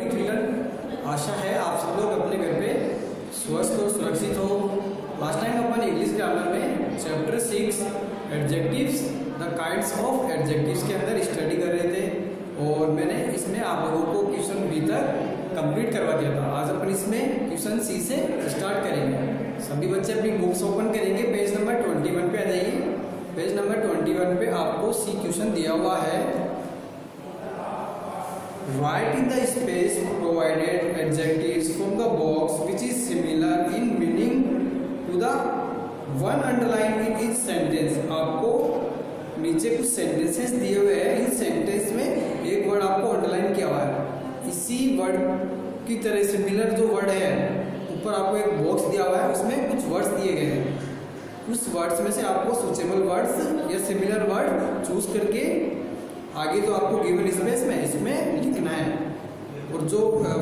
फिलहाल आशा है आप सब लोग अपने घर पे स्वस्थ और सुरक्षित हो। लास्ट टाइम अपन इंग्लिश ग्रामर में chapter 6 adjectives the kinds of adjectives के अंदर स्टडी कर रहे थे और मैंने इसमें आप लोगों को क्वेश्चन बी तक कंप्लीट करवा दिया था। आज अपन इसमें क्वेश्चन सी से स्टार्ट करेंगे। सभी बच्चे अपनी बुक्स ओपन करेंगे, पेज नंबर 21 पे आ जाइए। पेज नंबर 21 पे आपको सी क्वेश्चन दिया हुआ है। Write in the space provided adjectives from the box which is similar in meaning to the one underlined in each sentence। आपको नीचे कुछ सेंटेंसेस दिए हुए हैं, इन सेंटेंस में एक वर्ड आपको अंडरलाइन किया हुआ है। इसी वर्ड की तरह सिमिलर जो वर्ड है ऊपर आपको एक बॉक्स दिया हुआ है, उसमें कुछ वर्ड्स दिए गए हैं। उस वर्ड्स में से आपको सुचेबल वर्ड्स या सिमिलर वर्ड चूज करके आगे जो आपको गिवन स्पेस में इसमें लिखना है। और जो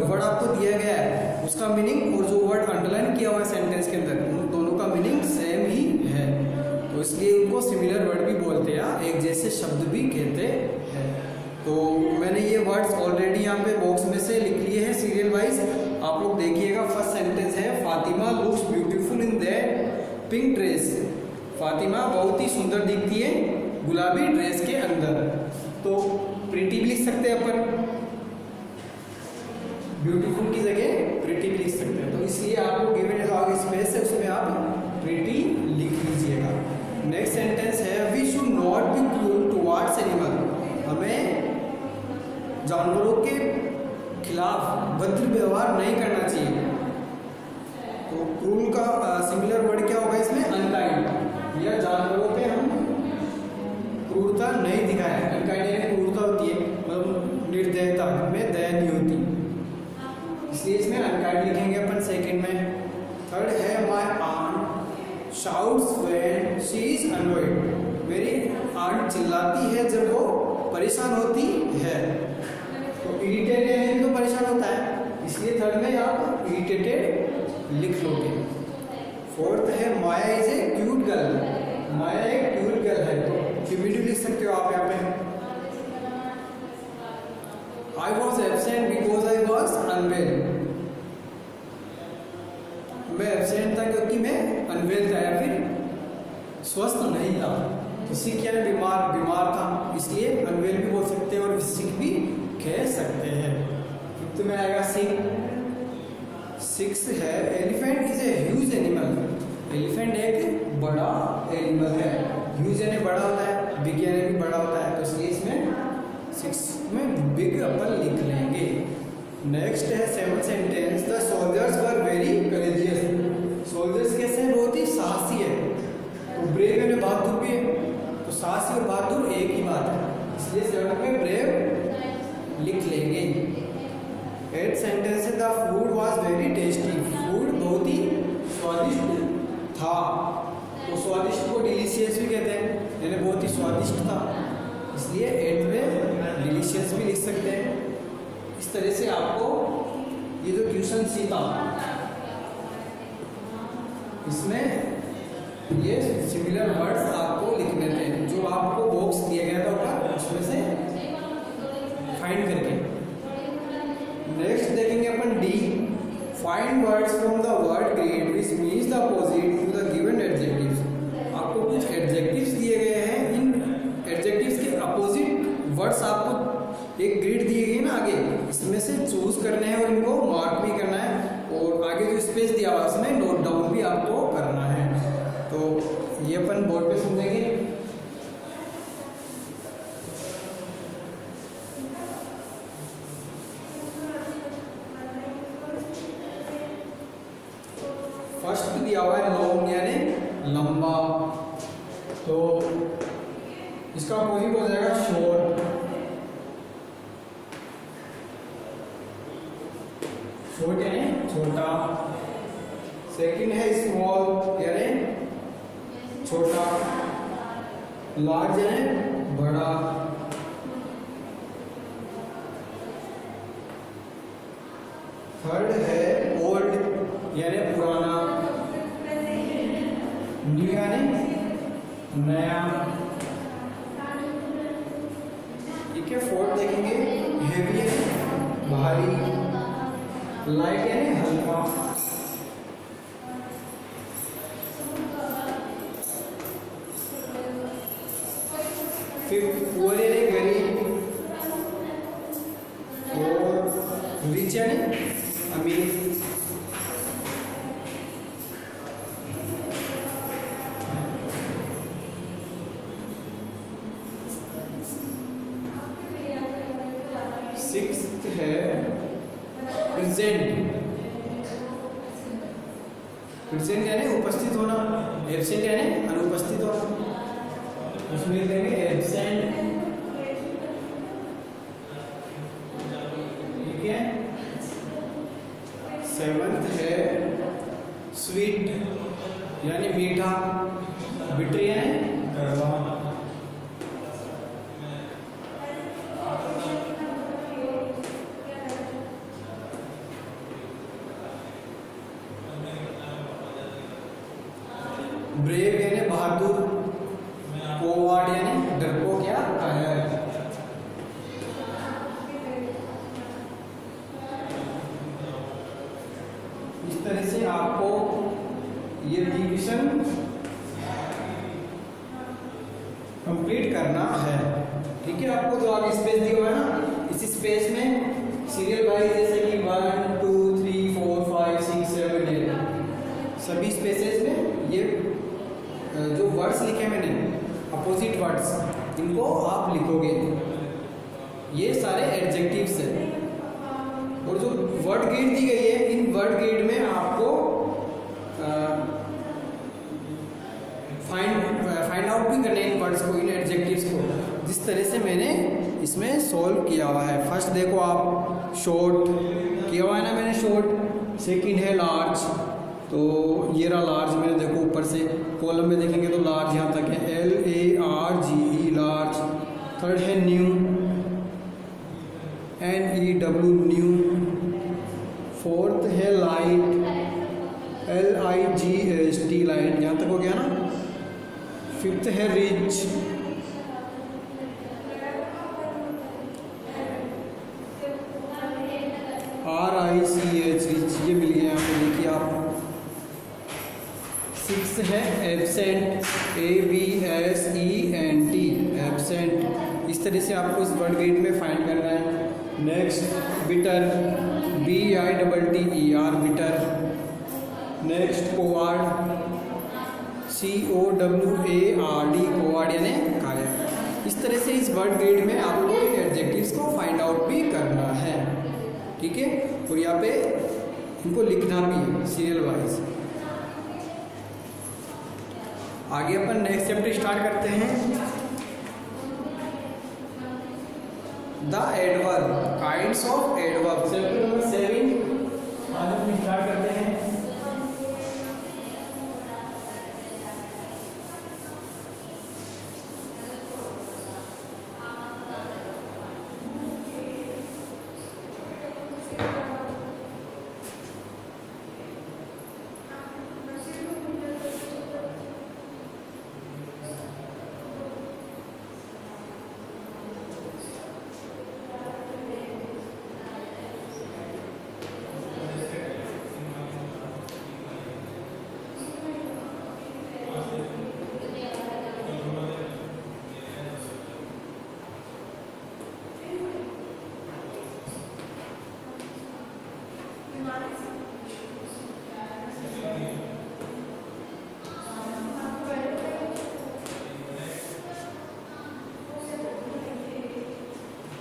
वर्ड आपको दिया गया है उसका मीनिंग और जो वर्ड अंडरलाइन किया हुआ है सेंटेंस के अंदर, उन दोनों का मीनिंग सेम ही है, तो इसलिए उनको सिमिलर वर्ड भी बोलते हैं, एक जैसे शब्द भी कहते हैं। तो मैंने ये वर्ड्स ऑलरेडी यहाँ पे बॉक्स में से लिख लिए हैं सीरियल वाइज। आप लोग देखिएगा, फर्स्ट सेंटेंस है Fatima looks beautiful in that pink dress. Fatima बहुत ही सुंदर दिखती है गुलाबी ड्रेस के अंदर। तो प्रिटी भी लिख सकते हैं अपन, ब्यूटीफुल की जगह प्रिटी भी लिख सकते हैं। तो इसलिए आपको गिवन जो आगे स्पेस है उसमें आप प्रिटी लिख लीजिएगा। नेक्स्ट सेंटेंस है we should not be cruel towards animal. हमें जानवरों के खिलाफ भद्र व्यवहार नहीं करना चाहिए। तो क्रूल का सिमिलर वर्ड क्या होगा इसमें? अनकाइंड। या जानवरों पे हम क्रूरता नहीं दिखाए। अनकाइंड यानी क्रूरता होती है, मतलब निर्दयता में दया नहीं होती, इसलिए इसमें अनकाइंड लिखेंगे अपन सेकंड में। थर्ड है my aunt shouts when she is annoyed. मेरी आंट चिल्लाती है जब वो परेशान होती है। तो इरिटेटेड यानी तो परेशान होता है, इसलिए थर्ड में आप इरिटेटेड लिख लोगे। फोर्थ है माया इज ए क्यूट गर्ल। माया एक क्यूट गर्ल है, तो क्यूपिड लिख सकते हो आप यहाँ पे। I was absent because I was unwell। मैं एब्सेंट था क्योंकि मैं अनवेल था या फिर स्वस्थ नहीं था। तो सिक यानी बीमार था, इसलिए अनवेल भी बोल सकते हैं और सिक भी कह सकते हैं। तो में आएगा सिक। सिक्स है elephant is a huge animal. Elephant एक बड़ा एनिमल है। ह्यूज यानी बड़ा होता है, बिग यानी भी बड़ा होता है, तो इसलिए इसमें 6 में बिग अपन लिख लेंगे। नेक्स्ट है seventh sentence the soldiers were very courageous. Soldiers कैसे हैं? बहुत ही साहसी है। तो ब्रेव यानी बहादुर भी है, तो साहसी और बहादुर एक ही बात है, इसलिए सेवंथ में ब्रेव लिख लेंगे। एट सेंटेंस है the food was very tasty. Food बहुत ही स्वादिष्ट था। तो स्वादिष्ट को डिलीशियस भी कहते हैं, यानी बहुत ही स्वादिष्ट था, इसलिए एट में डिलीशियस भी लिख सकते हैं। इस तरह से आपको ये जो क्वेश्चन सी था इसमें ये सिमिलर वर्ड्स आपको लिखने थे, जो आपको बॉक्स दिया गया था ऊपर उसमें से फाइंड करके। नेक्स्ट देखेंगे अपन D. Find words from the word grid which means the opposite to the given adjectives. आपको कुछ एडजेक्टिव्स दिए गए हैं, इन एडजेक्टिव्स के अपोजिट वर्ड्स आपको एक ग्रिड दिए गए ना आगे, इसमें से चूज करने हैं और इनको मार्क भी करना है, और आगे जो स्पेस दिया हुआ है उसमें नोट डाउन भी आपको करना है। तो ये अपन बोर्ड पे समझेंगे। फर्स्ट दिया हुआ है लॉन्ग यानी लंबा, तो इसका अपोजिट हो जाएगा शॉर्ट। शॉर्ट यानी छोटा। सेकंड है स्मॉल यानी छोटा। लार्ज यानी बड़ा। थर्ड है ओल्ड यानी पुराना। न्यू यानी नया। ठीक है। फोर्थ देखेंगे हेवी भारी। लाइट यानी हल्का। फिफ्थ पुअर यानी गरीब, और रिच यानी अमीर। सिक्स्थ है प्रेजेंट। प्रेजेंट यानी उपस्थित होना, एब्सेंट यानी अनुपस्थित होना, उसमें देंगे एब्सेंट। ठीक है। सेवंथ है स्वीट यानी मीठा, बिटर यानी कड़वा। ब्रेव यानी बहादुर, कोवार्ड यानी डरपोक या कायर। इस तरह से आपको ये डिवीजन कंप्लीट करना है। ठीक है। आपको जो आगे स्पेस दिया हुआ है ना, इसी स्पेस में सीरियल वाइज जैसे कि 1 2 3 4 5 6 7 8 सभी स्पेसेस में ये जो वर्ड्स लिखे मैंने अपोजिट वर्ड्स, इनको आप लिखोगे। ये सारे एडजेक्टिव्स हैं। और जो वर्ड ग्रिड दी गई है, इन वर्ड ग्रिड में आपको फाइंड आउट भी करने इन वर्ड्स को, इन एडजेक्टिव्स को, जिस तरह से मैंने इसमें सॉल्व किया हुआ है। फर्स्ट देखो आप, शॉर्ट किया हुआ है ना मैंने, शॉर्ट। सेकंड है लार्ज, तो ये रहा लार्ज। मैंने देखो ऊपर से कॉलम में देखेंगे तो लार्ज यहाँ तक है, LARGE लार्ज। थर्ड है न्यू, NEW न्यू। फोर्थ है लाइट, LIGHT लाइट, यहाँ तक हो गया ना। फिफ्थ है रिच, RICH रिच, ये मिल गया यहाँ पे, देखिए आप। सिक्स है एब्सेंट, ABSENT एब्सेंट। इस तरह से आपको इस वर्ड ग्रिड में फाइंड करना है। Next bitter, BITTER bitter. Next coward, COWARD coward यानी कायर। इस तरह से इस वर्ड ग्रिड में आपको एडजेक्टिव्स को फाइंड आउट भी करना है। ठीक है। और यहाँ पे इनको लिखना भी है सीरियल वाइज। आगे अपन नेक्स्ट चैप्टर स्टार्ट करते हैं, the adverb, kinds of adverb. Chapter number 7 आज अपन स्टार्ट करते हैं।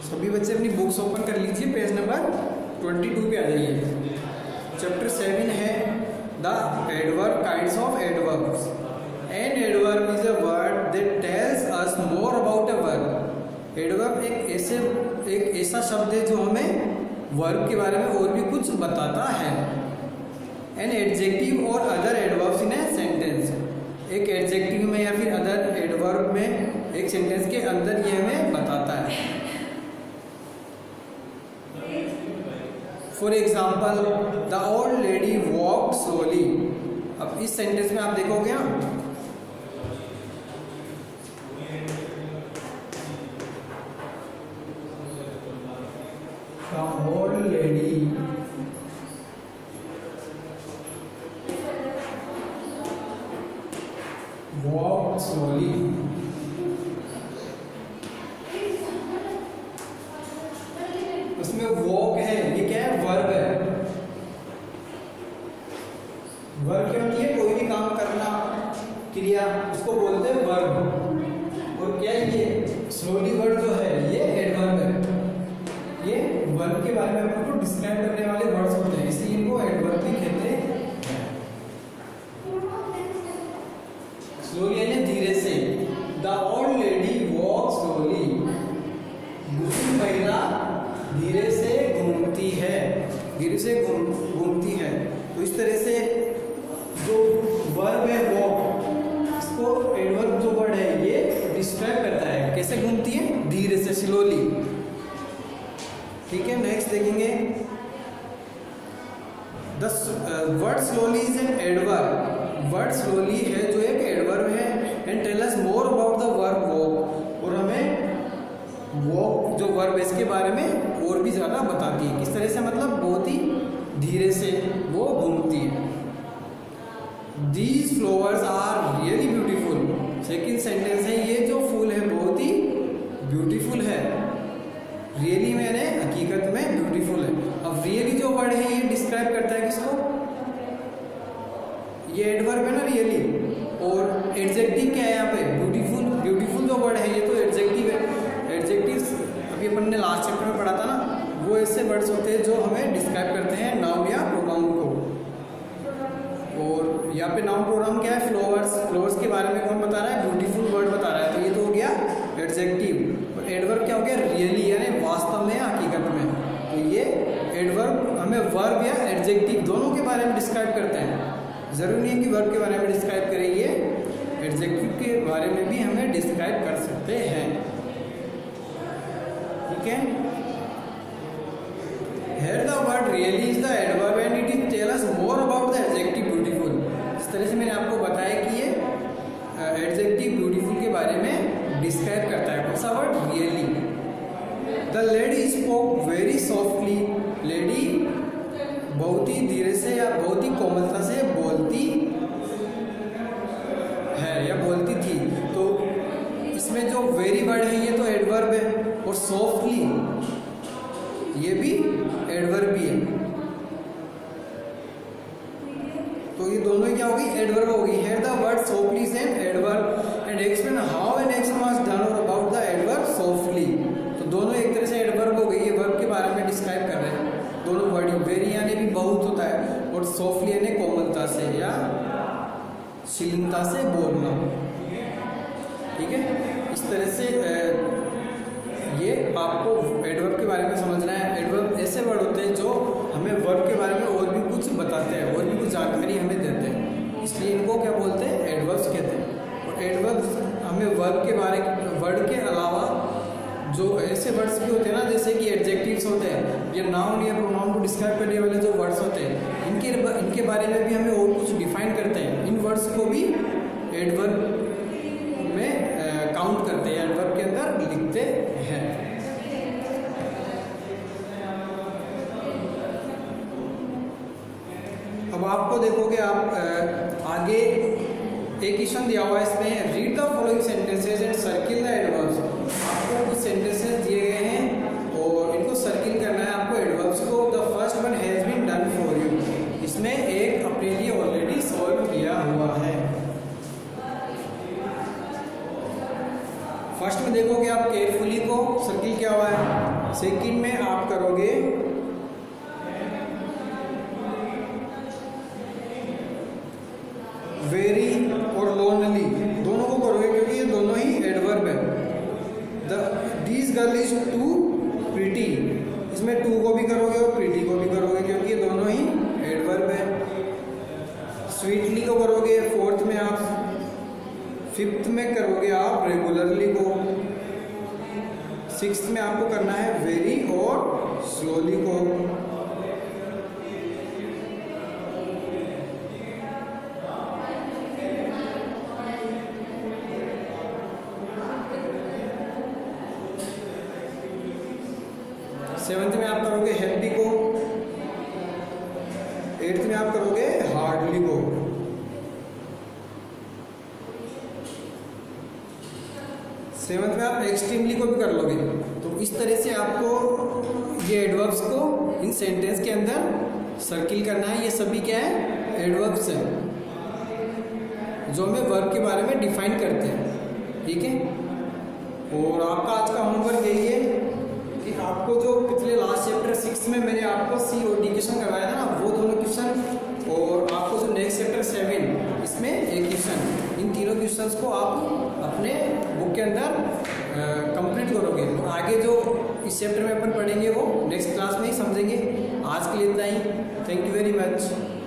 सभी बच्चे अपनी बुक्स ओपन कर लीजिए, पेज नंबर 22 पे आ जाइए। चैप्टर 7 है the adverb, kinds of adverbs. An adverb is a word that tells us more about a verb. Adverb एक ऐसा शब्द है जो हमें वर्ब के बारे में और भी कुछ बताता है। एन एडजेक्टिव और other adverbs in a sentence, एक एडजेक्टिव में या फिर अदर एडवर्ब में एक सेंटेंस के अंदर ये हमें बताता है। For example, the old lady walk slowly. अब इस सेंटेंस में आप देखोगे द ओल्ड लेडी बारे में आपको डिस्क्राइब करने वाले वर्ड्स होते हैं, इसलिए इनको एडवर्ब भी कहते हैं। स्लोली यानी धीरे से। The old lady walk slowly, दूसरी महिला धीरे से घूमती है, धीरे से घूमती है। तो इस तरह से जो वर्ब है वॉक, इसको एडवर्ब जो वर्ड है ये डिस्क्राइब करता है, कैसे घूमती है, धीरे से, स्लोली। ठीक है, नेक्स्ट देखेंगे the word slowly is an adverb. Word slowly है जो एक एडवर्ब है। And tell us more about the verb walk, और हमें वॉक जो वर्ब है इसके बारे में और भी ज़्यादा बताती है, किस तरह से, मतलब बहुत ही धीरे से वो घूमती है। These flowers are really beautiful। Second sentence है, ये जो फूल है बहुत ही ब्यूटीफुल है। रियली मैंने हकीकत में ब्यूटीफुल है। अब रियली जो वर्ड है ये डिस्क्राइब करता है किसको, ये एडवर्ब है ना रियली, और एडजेक्टिव क्या है यहाँ पे, ब्यूटीफुल। ब्यूटीफुल जो वर्ड है ये तो एडजेक्टिव है। एडजेक्टिव्स अभी अपन ने लास्ट चैप्टर में पढ़ा था ना, वो ऐसे वर्ड्स होते हैं जो हमें डिस्क्राइब करते हैं नाउन या प्रोनाउन को। और यहाँ पे नाउन प्रोनाउन क्या है, फ्लावर्स। फ्लावर्स के बारे में कौन बता रहा है, ब्यूटीफुल वर्ड बता रहा है, तो ये तो हो गया एडजेक्टिव। और एडवर्ब क्या हो गया, रियली यानी वास्तव में, हकीकत में। तो ये एडवर्ब हमें वर्ब या एडजेक्टिव दोनों के बारे में डिस्क्राइब करते हैं। जरूरी नहीं है कि वर्ब के बारे में डिस्क्राइब करें, ये एडजेक्टिव के बारे में भी हमें डिस्क्राइब कर सकते हैं। ठीक है, here the word really is the adverb and it is tell us more about the adjective beautiful। इस तरह से मैंने आपको बताया कि ये एडजेक्टिव ब्यूटीफुल के बारे में डिस्क्राइब करता है। कौन सा word, really. The lady spoke very softly, lady बहुत ही धीरे से या बहुत ही कोमलता से बोलती है या बोलती थी। तो इसमें जो वेरी वर्ड है ये तो एडवर्ब है, और सॉफ्टली ये भी एडवर्ब भी है। तो ये दोनों ही क्या होगी, एडवर्ब होगी। Here the word softly is an adverb and explain how an action was done और अबाउट द एडवर्ब सॉफ्टली। तो दोनों एक तरह से एडवर्ब हो गई, ये वर्ब के बारे में डिस्क्राइब कर रहे हैं दोनों वर्ड। वेरी यानी भी बहुत होता है, और सॉफ्टली यानी कोमलता से या शीलता से बोलना। ठीक है, इस तरह से ये आपको एडवर्ब के बारे में समझना है। एडवर्ब ऐसे वर्ड होते हैं जो हमें वर्ब के बारे में और भी कुछ बताते हैं, और भी कुछ जानकारी हमें देते हैं, इसलिए इनको क्या बोलते हैं, एडवर्ब्स कहते हैं। और एडवर्ब्स हमें वर्ब के बारे, वर्ड के अलावा जो ऐसे वर्ड्स भी होते हैं ना, जैसे कि एडजेक्टिव्स होते हैं, या नाउन या प्रोनाउन को डिस्क्राइब करने वाले जो वर्ड्स होते हैं, इनके बारे में भी हमें और कुछ डिफाइन करते हैं। इन वर्ड्स को भी एडवर्ब में काउंट करते हैं, एडवर्ब के अंदर लिखते हैं। अब आपको देखोगे, आप आगे एक क्वेश्चन दिया हुआ है इसमें, read the following sentences and circle the adverbs. आपको कुछ सेंटेंसेस दिए गए हैं और इनको सर्किल करना है आपको एडवर्ब्स को। The first one has been done for you, इसमें एक अपने लिए ऑलरेडी सॉल्व किया हुआ है। फर्स्ट में देखोगे आप केयरफुली को सर्किल किया हुआ है। सेकंड में आप करोगे वेरी और लोनली, दोनों को करोगे क्योंकि ये दोनों ही एडवर्ब है। This girl is too pretty, इसमें टू को भी करोगे और प्रीटी को भी करोगे क्योंकि ये दोनों ही एडवर्ब है। स्वीटली को करोगे फोर्थ में आप, फिफ्थ में करोगे आप रेगुलरली को, सिक्स्थ में आपको करना है वेरी और स्लोली को। सेवंथ में आप करोगे हेल्दी को, एट्थ में आप करोगे हार्डली को। सेवंथ में आप एक्सट्रीमली को भी कर लोगे। तो इस तरह से आपको ये एडवर्ब्स को इन सेंटेंस के अंदर सर्किल करना है। ये सभी क्या है, एडवर्ब्स है जो हमें वर्ब के बारे में डिफाइन करते हैं। ठीक है, और आपका आज का होमवर्क यही है कि आपको जो पिछले लास्ट चैप्टर 6 में मैंने आपको सी और डी क्वेश्चन करवाया था ना, वो दोनों क्वेश्चन, और आपको जो नेक्स्ट चैप्टर 7 इसमें एक क्वेश्चन, इन तीनों क्वेश्चंस को आप अपने बुक के अंदर कंप्लीट करोगे। तो आगे जो इस चैप्टर में अपन पढ़ेंगे वो नेक्स्ट क्लास में ही समझेंगे। आज के लिए इतना ही। Thank you very much.